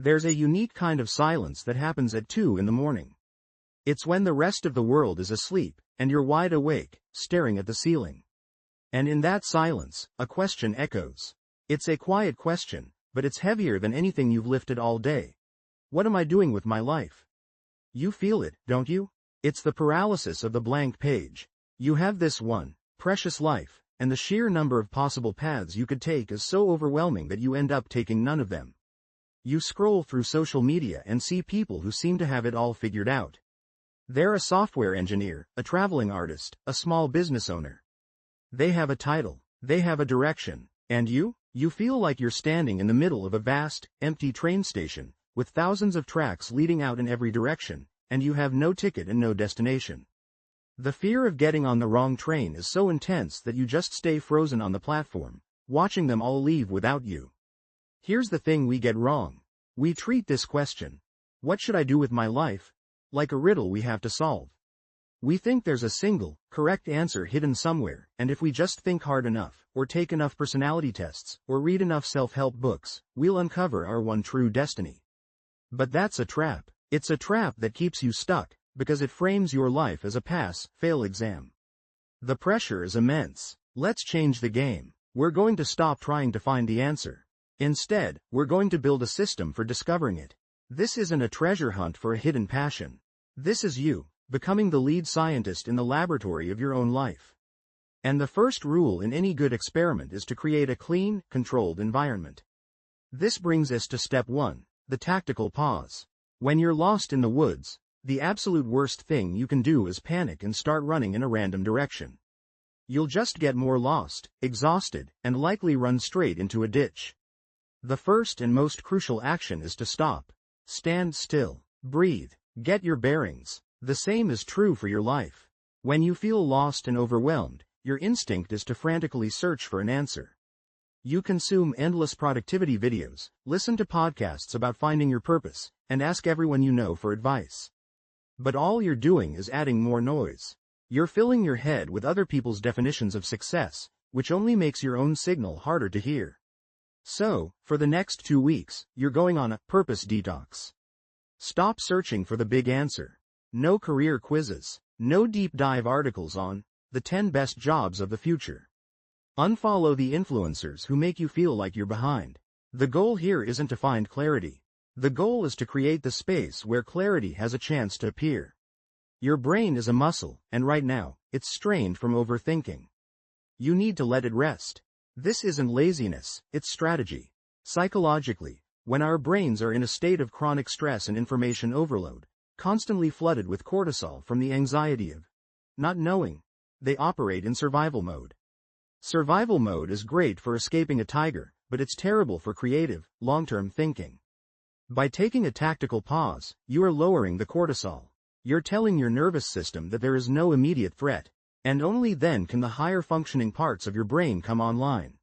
There's a unique kind of silence that happens at 2 in the morning. It's when the rest of the world is asleep, and you're wide awake, staring at the ceiling. And in that silence, a question echoes. It's a quiet question, but it's heavier than anything you've lifted all day. What am I doing with my life? You feel it, don't you? It's the paralysis of the blank page. You have this one precious life, and the sheer number of possible paths you could take is so overwhelming that you end up taking none of them. You scroll through social media and see people who seem to have it all figured out. They're a software engineer, a traveling artist, a small business owner. They have a title, they have a direction, and you? You feel like you're standing in the middle of a vast, empty train station, with thousands of tracks leading out in every direction, and you have no ticket and no destination. The fear of getting on the wrong train is so intense that you just stay frozen on the platform, watching them all leave without you. Here's the thing we get wrong. We treat this question, what should I do with my life, like a riddle we have to solve. We think there's a single, correct answer hidden somewhere, and if we just think hard enough, or take enough personality tests, or read enough self-help books, we'll uncover our one true destiny. But that's a trap. It's a trap that keeps you stuck, because it frames your life as a pass-fail exam. The pressure is immense. Let's change the game. We're going to stop trying to find the answer. Instead, we're going to build a system for discovering it. This isn't a treasure hunt for a hidden passion. This is you, becoming the lead scientist in the laboratory of your own life. And the first rule in any good experiment is to create a clean, controlled environment. This brings us to step 1, the tactical pause. When you're lost in the woods, the absolute worst thing you can do is panic and start running in a random direction. You'll just get more lost, exhausted, and likely run straight into a ditch. The first and most crucial action is to stop. Stand still. Breathe. Get your bearings. The same is true for your life. When you feel lost and overwhelmed, your instinct is to frantically search for an answer. You consume endless productivity videos, listen to podcasts about finding your purpose, and ask everyone you know for advice. But all you're doing is adding more noise. You're filling your head with other people's definitions of success, which only makes your own signal harder to hear. So, for the next 2 weeks, you're going on a purpose detox. Stop searching for the big answer. No career quizzes. No deep dive articles on the 10 best jobs of the future. Unfollow the influencers who make you feel like you're behind. The goal here isn't to find clarity. The goal is to create the space where clarity has a chance to appear. Your brain is a muscle, and right now, it's strained from overthinking. You need to let it rest. This isn't laziness, it's strategy. Psychologically, when our brains are in a state of chronic stress and information overload, constantly flooded with cortisol from the anxiety of not knowing, they operate in survival mode. Survival mode is great for escaping a tiger, but it's terrible for creative, long-term thinking. By taking a tactical pause, you are lowering the cortisol. You're telling your nervous system that there is no immediate threat, and only then can the higher functioning parts of your brain come online.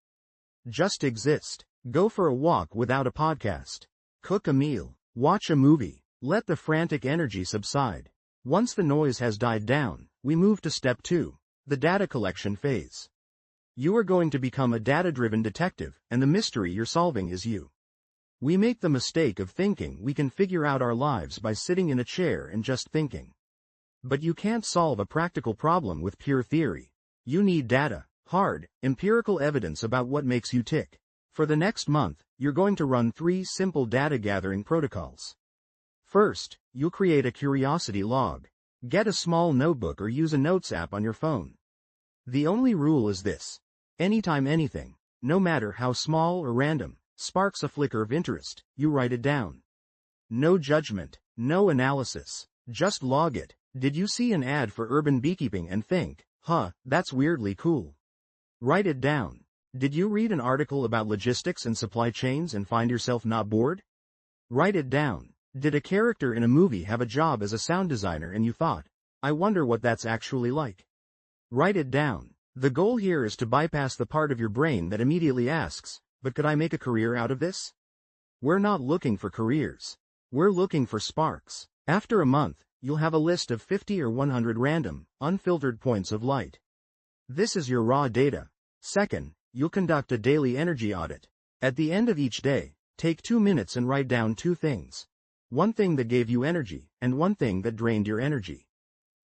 Just exist. Go for a walk without a podcast. Cook a meal. Watch a movie. Let the frantic energy subside. Once the noise has died down, we move to step 2, the data collection phase. You are going to become a data-driven detective, and the mystery you're solving is you. We make the mistake of thinking we can figure out our lives by sitting in a chair and just thinking. But you can't solve a practical problem with pure theory. You need data, hard, empirical evidence about what makes you tick. For the next month, you're going to run 3 simple data gathering protocols. First, you'll create a curiosity log. Get a small notebook or use a notes app on your phone. The only rule is this. Anytime anything, no matter how small or random, sparks a flicker of interest, you write it down. No judgment, no analysis, just log it. Did you see an ad for urban beekeeping and think, that's weirdly cool? Write it down. Did you read an article about logistics and supply chains and find yourself not bored? Write it down. Did a character in a movie have a job as a sound designer and you thought, I wonder what that's actually like? Write it down. The goal here is to bypass the part of your brain that immediately asks, but could I make a career out of this? We're not looking for careers. We're looking for sparks. After a month, you'll have a list of 50 or 100 random, unfiltered points of light. This is your raw data. Second, you'll conduct a daily energy audit. At the end of each day, Take 2 minutes and write down 2 things. One thing that gave you energy, and one thing that drained your energy.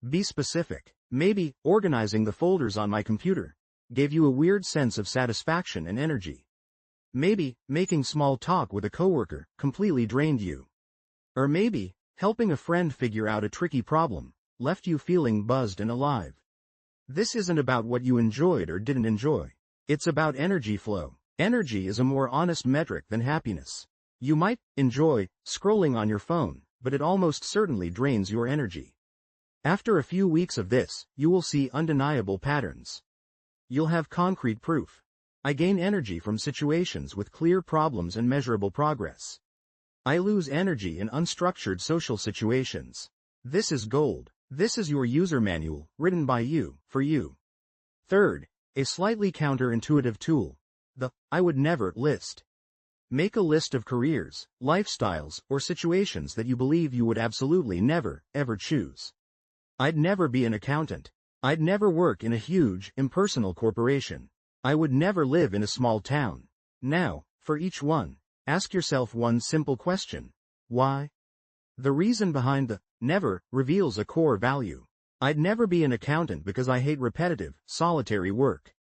Be specific. Maybe, organizing the folders on my computer gave you a weird sense of satisfaction and energy. Maybe, making small talk with a coworker completely drained you. Or maybe, helping a friend figure out a tricky problem left you feeling buzzed and alive. This isn't about what you enjoyed or didn't enjoy. It's about energy flow. Energy is a more honest metric than happiness. You might enjoy scrolling on your phone, but it almost certainly drains your energy. After a few weeks of this, you will see undeniable patterns. You'll have concrete proof. I gain energy from situations with clear problems and measurable progress. I lose energy in unstructured social situations. This is gold. This is your user manual, written by you, for you. Third, a slightly counterintuitive tool. The I would never list. Make a list of careers, lifestyles, or situations that you believe you would absolutely never, ever choose. I'd never be an accountant. I'd never work in a huge, impersonal corporation. I would never live in a small town. Now, for each one, ask yourself one simple question. Why? The reason behind the never reveals a core value. I'd never be an accountant because I hate repetitive, solitary work.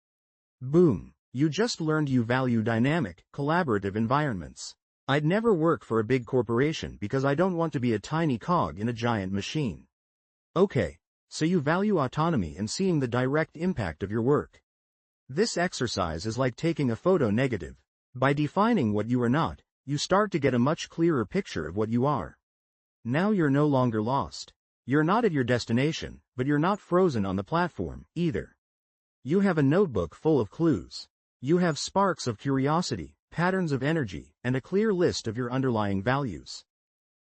Boom. You just learned you value dynamic, collaborative environments. I'd never work for a big corporation because I don't want to be a tiny cog in a giant machine. Okay, so you value autonomy and seeing the direct impact of your work. This exercise is like taking a photo negative. By defining what you are not, you start to get a much clearer picture of what you are. Now you're no longer lost. You're not at your destination, but you're not frozen on the platform, either. You have a notebook full of clues. You have sparks of curiosity, patterns of energy, and a clear list of your underlying values.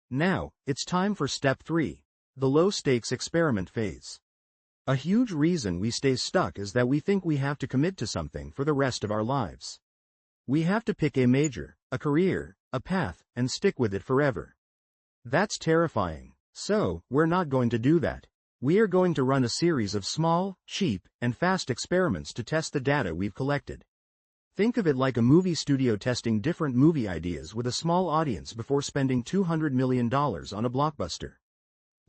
Now, it's time for step 3, the low-stakes experiment phase. A huge reason we stay stuck is that we think we have to commit to something for the rest of our lives. We have to pick a major, a career, a path, and stick with it forever. That's terrifying. So, we're not going to do that. We are going to run a series of small, cheap, and fast experiments to test the data we've collected. Think of it like a movie studio testing different movie ideas with a small audience before spending $200 million on a blockbuster.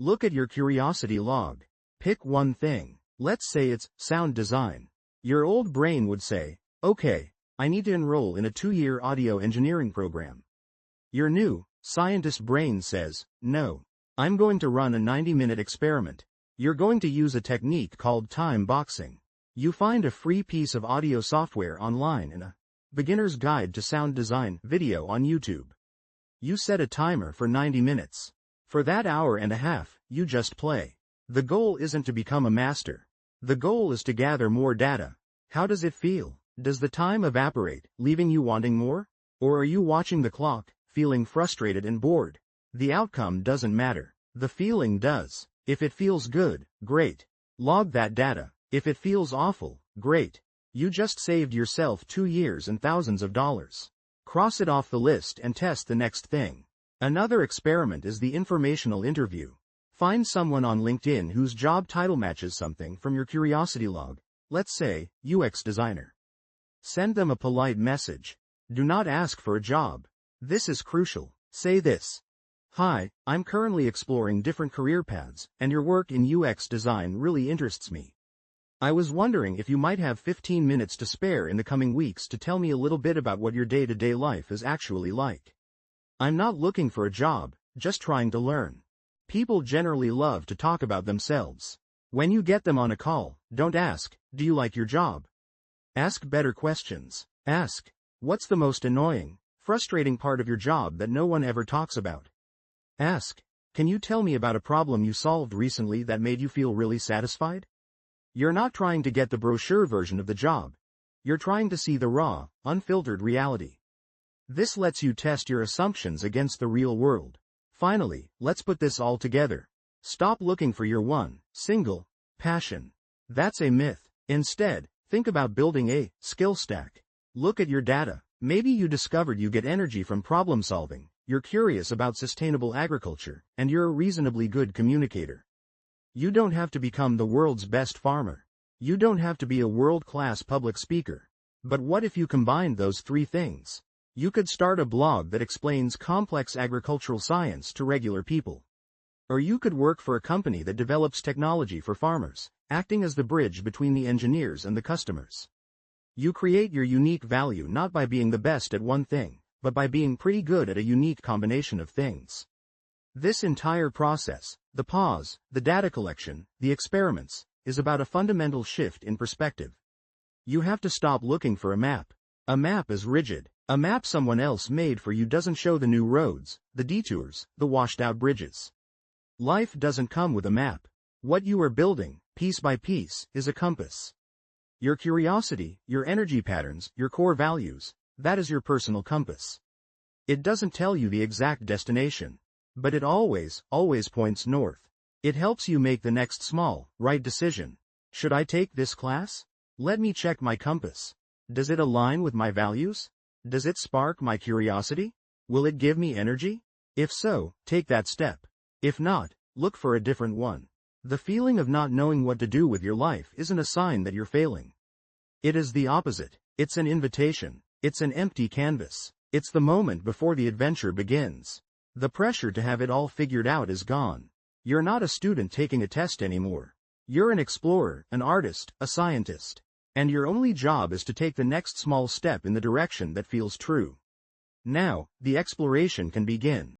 Look at your curiosity log. Pick one thing. Let's say it's sound design. Your old brain would say, okay, I need to enroll in a 2-year audio engineering program. Your new, scientist brain says, no. I'm going to run a 90-minute experiment. You're going to use a technique called time boxing. You find a free piece of audio software online and a beginner's guide to sound design video on YouTube. You set a timer for 90 minutes. For that hour and a half, you just play. The goal isn't to become a master. The goal is to gather more data. How does it feel? Does the time evaporate, leaving you wanting more? Or are you watching the clock, feeling frustrated and bored? The outcome doesn't matter. The feeling does. If it feels good, great. Log that data. If it feels awful, great. You just saved yourself 2 years and thousands of dollars. Cross it off the list and test the next thing. Another experiment is the informational interview. Find someone on LinkedIn whose job title matches something from your curiosity log. Let's say, UX designer. Send them a polite message. Do not ask for a job. This is crucial. Say this. Hi, I'm currently exploring different career paths, and your work in UX design really interests me. I was wondering if you might have 15 minutes to spare in the coming weeks to tell me a little bit about what your day-to-day life is actually like. I'm not looking for a job, just trying to learn. People generally love to talk about themselves. When you get them on a call, don't ask, do you like your job? Ask better questions. Ask, what's the most annoying, frustrating part of your job that no one ever talks about? Ask, can you tell me about a problem you solved recently that made you feel really satisfied? You're not trying to get the brochure version of the job. You're trying to see the raw, unfiltered reality. This lets you test your assumptions against the real world. Finally, let's put this all together. Stop looking for your one, single, passion. That's a myth. Instead, think about building a skill stack. Look at your data. Maybe you discovered you get energy from problem solving. You're curious about sustainable agriculture, and you're a reasonably good communicator. You don't have to become the world's best farmer. You don't have to be a world-class public speaker. But what if you combined those 3 things? You could start a blog that explains complex agricultural science to regular people. Or you could work for a company that develops technology for farmers, acting as the bridge between the engineers and the customers. You create your unique value not by being the best at one thing, but by being pretty good at a unique combination of things. This entire process, the pause, the data collection, the experiments, is about a fundamental shift in perspective. You have to stop looking for a map. A map is rigid. A map someone else made for you doesn't show the new roads, the detours, the washed-out bridges. Life doesn't come with a map. What you are building, piece by piece, is a compass. Your curiosity, your energy patterns, your core values, that is your personal compass. It doesn't tell you the exact destination, but it always points north. It helps you make the next small, right decision. Should I take this class? Let me check my compass. Does it align with my values? Does it spark my curiosity? Will it give me energy? If so, take that step. If not, look for a different one. The feeling of not knowing what to do with your life isn't a sign that you're failing. It is the opposite. It's an invitation. It's an empty canvas. It's the moment before the adventure begins. The pressure to have it all figured out is gone. You're not a student taking a test anymore. You're an explorer, an artist, a scientist. And your only job is to take the next small step in the direction that feels true. Now, the exploration can begin.